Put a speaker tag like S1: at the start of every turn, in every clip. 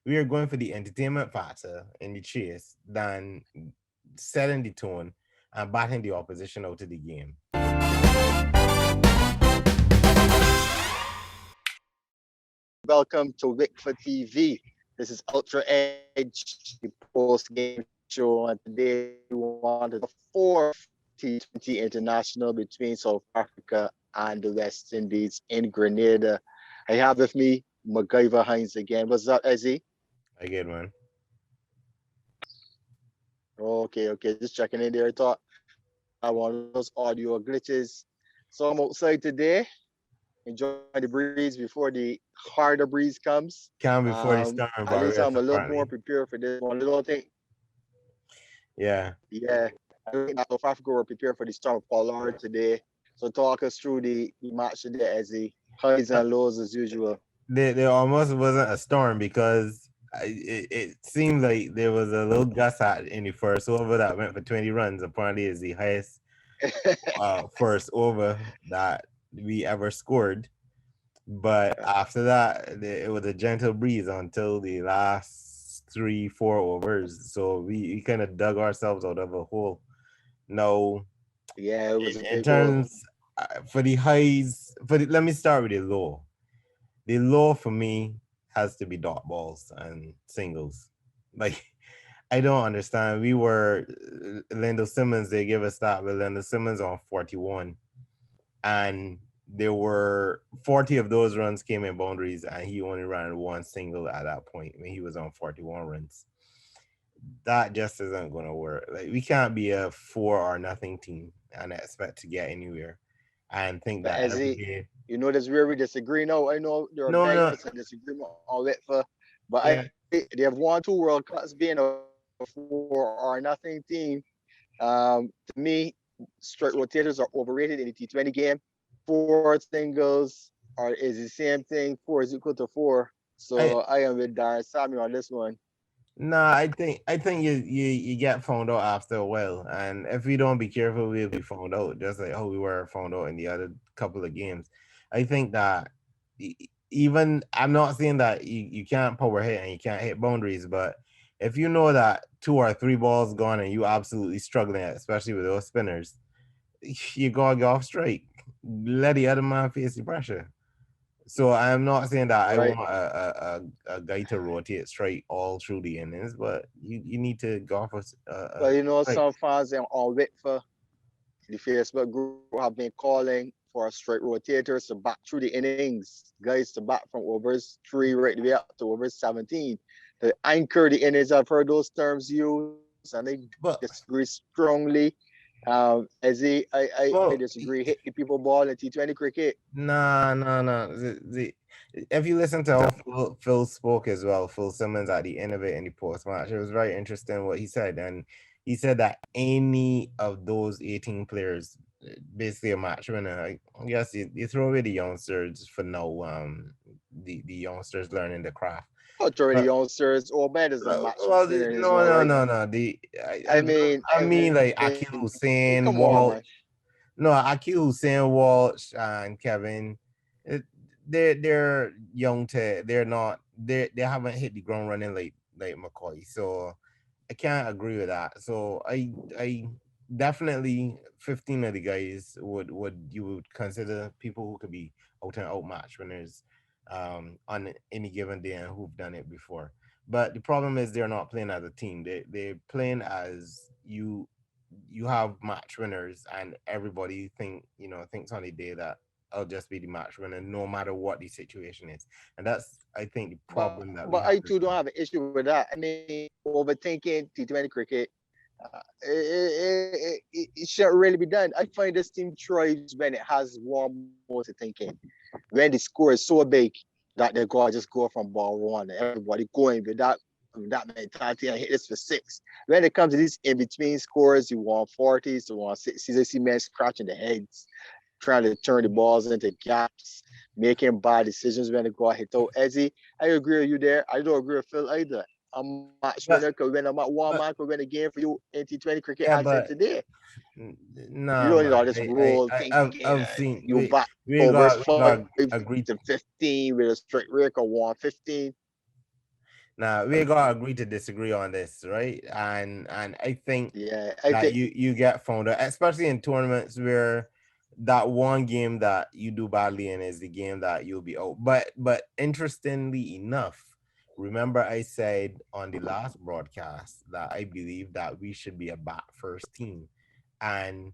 S1: We are going for the entertainment factor in the chase than setting the tone and batting the opposition out of the game.
S2: Welcome to Wick for TV. This is Ultra Edge, the post-game show, and today we want to talk about the fourth T20 International between South Africa and the West Indies in Grenada. I have with me MacGyver Hines again. What's up, Ezzy?
S1: I get one.
S2: Okay, just checking in there. I thought I had one of those audio glitches. So I'm outside today, enjoying the breeze before the harder breeze comes.
S1: Calm before the storm,
S2: At least I'm
S1: Barrios,
S2: a little more
S1: apparently.
S2: prepared for this one. I don't think,
S1: Yeah.
S2: yeah, I don't think that South Africa were prepared for the storm of Pollard today. So talk us through the match today as the highs
S1: Uh,
S2: and lows as usual.
S1: there almost wasn't a storm because it seemed like there was a little gust out in the first over that went for 20 runs. Apparently, is the highest first over that we ever scored. But after that, it was a gentle breeze until the last 3, 4 overs. So we kind of dug ourselves out of a hole. No,
S2: Yeah, it was a
S1: in
S2: big hole.
S1: terms for the highs, let me start with the low. The low for me has to be dot balls and singles. Like I don't understand. We were Lendl Simmons. They give us that with Lendl Simmons on 41, and there were 40 of those runs came in boundaries, and he only ran one single at that point when he was on 41 runs. That just isn't going to work. Like we can't be a four or nothing team and expect to get anywhere, and think
S2: But
S1: that
S2: as
S1: every
S2: he,
S1: day.
S2: that's where we disagree. No, I know there are
S1: No, no,
S2: benefits and disagreement on it for, but
S1: yeah,
S2: they have won two World Cups being a four or nothing team. To me, straight rotators are overrated in the T20 game. Four singles is the same thing. Four is equal to four.
S1: I
S2: So I am with Darren Samuel on this one.
S1: Nah, I think you get found out after a while, and if we don't be careful, we'll be found out, just like how we were found out in the other couple of games. I think that even I'm not saying that you can't power hit and you can't hit boundaries, but if you know that two or three balls gone and you absolutely struggling, especially with those spinners, you gotta get off strike. Let the other man face the pressure. So I'm not saying that I
S2: Right.
S1: want a guy to rotate straight all through the innings, but you need to go for
S2: But
S1: strike.
S2: some fans on Whitfer, the Facebook group have been calling for straight rotators to back through the innings, guys to back from overs 3 right the way up to overs 17. To anchor the innings, I've heard those terms used, and I
S1: But
S2: disagree strongly. As I
S1: well,
S2: disagree. Hit the people ball in T20 cricket.
S1: nah, nah, nah. If you listen to how Phil spoke as well, Phil Simmons at the end of it in the post match, it was very interesting what he said, and he said that any of those 18 players, basically a match winner. Yes, you throw away the youngsters for now. The youngsters learning the craft.
S2: Not already
S1: But
S2: youngsters. Or bad as a match
S1: well,
S2: winner as
S1: no,
S2: well,
S1: no,
S2: right?
S1: no, no. I mean like Akil
S2: Come
S1: Hussein,
S2: on, man.
S1: Walsh. No, Akil Hussein, Walsh, and Kevin. It, they're young to. They're not. They haven't hit the ground running like McCoy. So I can't agree with that. So I definitely 15 of the guys would you would consider people who could be out and out match winners on any given day and who've done it before. But the problem is they're not playing as a team. They're playing as you have match winners and everybody thinks on the day that I'll just be the match winner no matter what the situation is. And that's I think the problem that we
S2: But I
S1: have this
S2: too don't
S1: time.
S2: have an issue with that. I mean, overthinking T20 cricket, it shouldn't really be done. I find this team thrives when it has one more to thinking. When the score is so big that they go just go from ball one, and everybody going with that mentality and hit this for six. When it comes to these in between scores, you want 40s, you want 60s. I see men scratching their heads, trying to turn the balls into gaps, making bad decisions when they go hit out. Ezzy, I agree with you there. I don't agree with Phil either. A match winner could
S1: But
S2: win, one man could
S1: but
S2: win a game for you in T20 cricket
S1: yeah,
S2: as in
S1: but
S2: today. You
S1: nah,
S2: don't need all
S1: man.
S2: this rule
S1: I've seen
S2: you back
S1: we
S2: overs
S1: got we
S2: 5
S1: got
S2: to
S1: agreed.
S2: 15 with a straight record 115.
S1: Now we gotta agree to disagree on this, right? And I think
S2: Yeah, I
S1: that
S2: think
S1: you get found out, especially in tournaments where that one game that you do badly in is the game that you'll be out. But interestingly enough, remember I said on the last broadcast that I believe that we should be a bat first team, and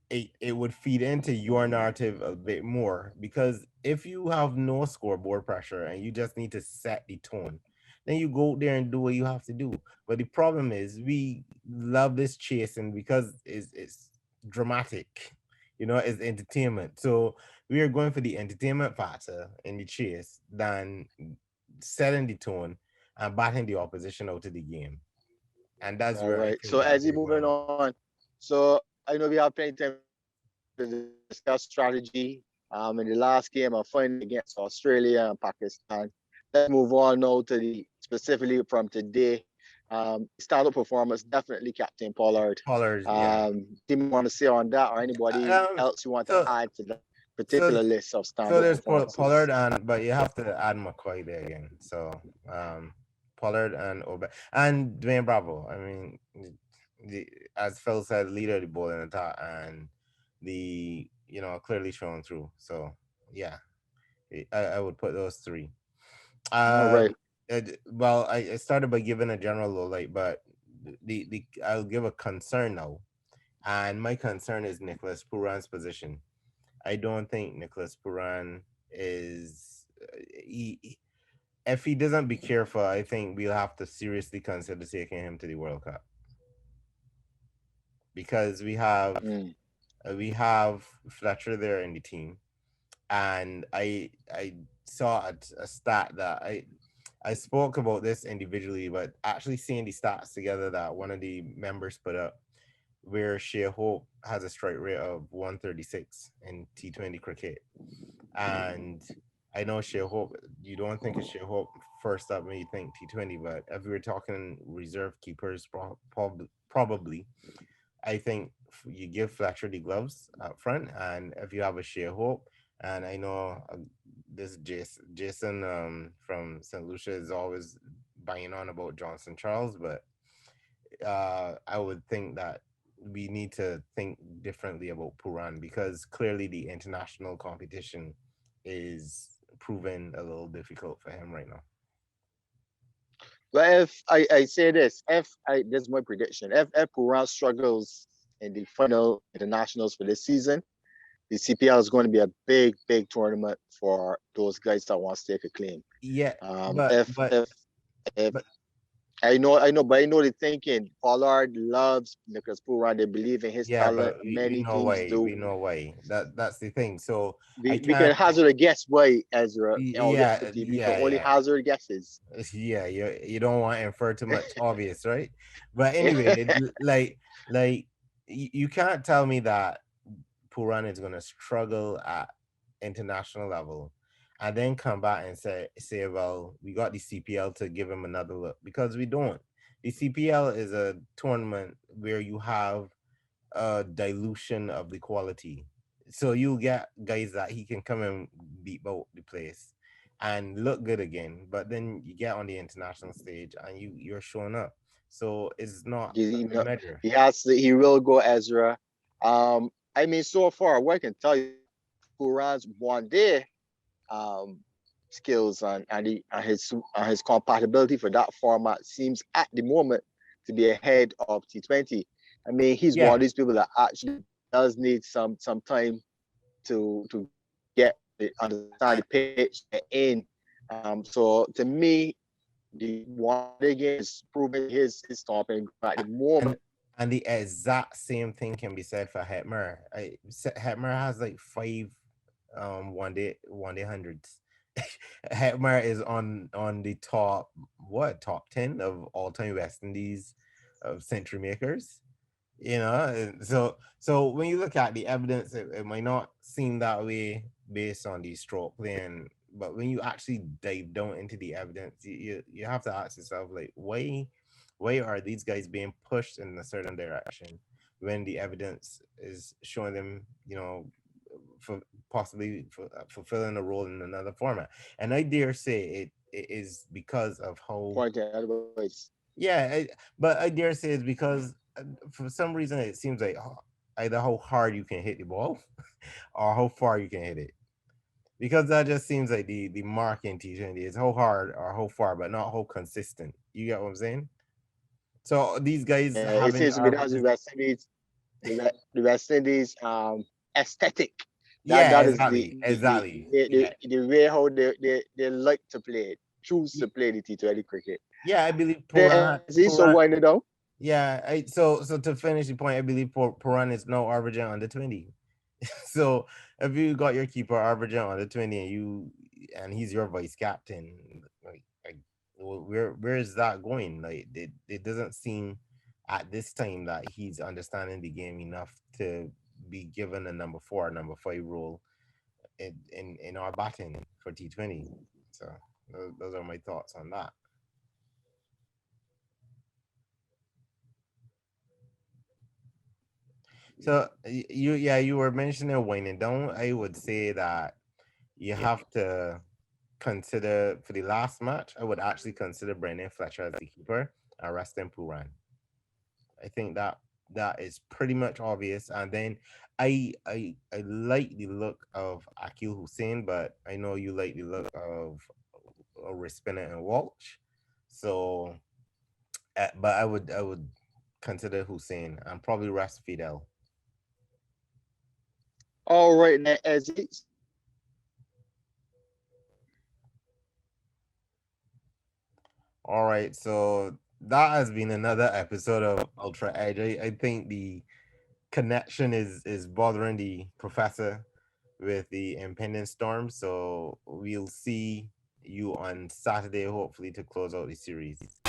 S1: it would feed into your narrative a bit more, because if you have no scoreboard pressure and you just need to set the tone, then you go out there and do what you have to do. But the problem is we love this chasing because it's dramatic, it's entertainment. So we are going for the entertainment factor in the chase than setting the tone and batting the opposition out of the game. And that's
S2: all
S1: where I
S2: right.
S1: think
S2: So
S1: that
S2: as you
S1: we're going
S2: moving
S1: wrong.
S2: on, so I know we have plenty of time to discuss strategy. In the last game, our final against Australia and Pakistan. Let's move on now to the specifically from today. Stand-up performance, definitely Captain Pollard.
S1: Colors, yeah.
S2: Anything you want to say on that, or anybody
S1: Um,
S2: else you want to
S1: so
S2: add to that
S1: so
S2: particular list of
S1: so
S2: stand-up
S1: there's Pollard,
S2: performances?
S1: and but you have to add McCoy there again. So Pollard and and Dwayne Bravo. I mean, the as Phil said, leader of the ball in attack, and the clearly showing through. So yeah, I would put those three.
S2: All
S1: Uh,
S2: right.
S1: well, I started by giving a general low light, but the I'll give a concern now, and my concern is Nicholas Puran's position. I don't think Nicholas Puran is. If he doesn't be careful, I think we'll have to seriously consider taking him to the World Cup, because
S2: Mm.
S1: we have Fletcher there in the team, and I saw a stat that I spoke about this individually, but actually seeing the stats together that one of the members put up, where Shea Hope has a strike rate of 136 in T20 cricket. And I know Shea Hope, you don't think of Shea Hope first up when you think T20, but if we were talking reserve keepers, probably, I think you give Fletcher the gloves up front, and if you have a Shea Hope, and I know this Jason from St. Lucia is always banging on about Johnson Charles, but I would think that we need to think differently about Puran, because clearly the international competition is proving a little difficult for him right now.
S2: But if I say this, this is my prediction. If Puran struggles in the final internationals for this season, the CPL is going to be a big tournament for those guys that want to stake a claim.
S1: Yeah,
S2: Um,
S1: but
S2: if
S1: but
S2: if if
S1: but
S2: but I know the thinking. Pollard loves Nicholas Puran. They believe in his
S1: yeah,
S2: talent.
S1: but we
S2: Many
S1: know
S2: teams
S1: why.
S2: do.
S1: We know why. That's the thing. So I
S2: We can
S1: can't.
S2: hazard a guess why, Ezra, on
S1: Yeah,
S2: liberty. We can
S1: yeah,
S2: only
S1: yeah.
S2: hazard guesses.
S1: Yeah, you don't want to infer too much obvious, right? But anyway, like you can't tell me that Puran is going to struggle at international level and then come back and say, well, we got the CPL to give him another look, because we don't. The CPL is a tournament where you have a dilution of the quality. So you get guys that he can come and beat both the place and look good again, but then you get on the international stage and you're showing up. So it's not
S2: you
S1: a good
S2: know,
S1: measure.
S2: he will go Ezra. I mean, so far, what I can tell you, Puran's one day um, skills and his compatibility for that format seems at the moment to be ahead of T20. I mean, he's one of
S1: Yeah,
S2: these people that actually does need some time to get understand the pitch, get in. So to me, the one day game is proving his stopping at the
S1: and
S2: moment.
S1: and the exact same thing can be said for Hetmer. Hetmer has like five one day hundreds. Hetmer is on the top 10 of all time West Indies of century makers. So when you look at the evidence, it might not seem that way based on the stroke playing, but when you actually dive down into the evidence, you have to ask yourself, like, why are these guys being pushed in a certain direction when the evidence is showing them, for possibly fulfilling a role in another format. And I dare say it is because of how,
S2: Point and advice.
S1: yeah, but I dare say it's because for some reason it seems like either how hard you can hit the ball or how far you can hit it. Because that just seems like the mark in T20 is how hard or how far, but not how consistent. You get what I'm saying? So these guys
S2: Yeah, it
S1: having
S2: seems to me that's
S1: averages.
S2: The West Indies aesthetic.
S1: Yeah,
S2: That is
S1: exactly, exactly. Yeah,
S2: the way how they like to play it, choose to
S1: Y-
S2: play the T20 cricket.
S1: yeah. I believe
S2: Then as he so winding down.
S1: Yeah, so to finish the point, I believe Puran is now averaging under 20. So if you got your keeper averaging under 20 and he's your vice captain, like where is that going? Like it doesn't seem at this time that he's understanding the game enough to be given a number four, number five role in our batting for T20. So those are my thoughts on that. So you were mentioning winding down. I would say that you
S2: Yeah.
S1: have to consider for the last match. I would actually consider Brendan Fletcher as the keeper and resting Puran. I think that is pretty much obvious. And then I like the look of Akil Hussein, but I know you like the look of Spinner and Walsh. So, but I would consider Hussein and probably rest Fidel.
S2: All right, now as he
S1: All right, so that has been another episode of Ultra Edge. I think the connection is bothering the professor with the impending storm. So we'll see you on Saturday, hopefully, to close out the series.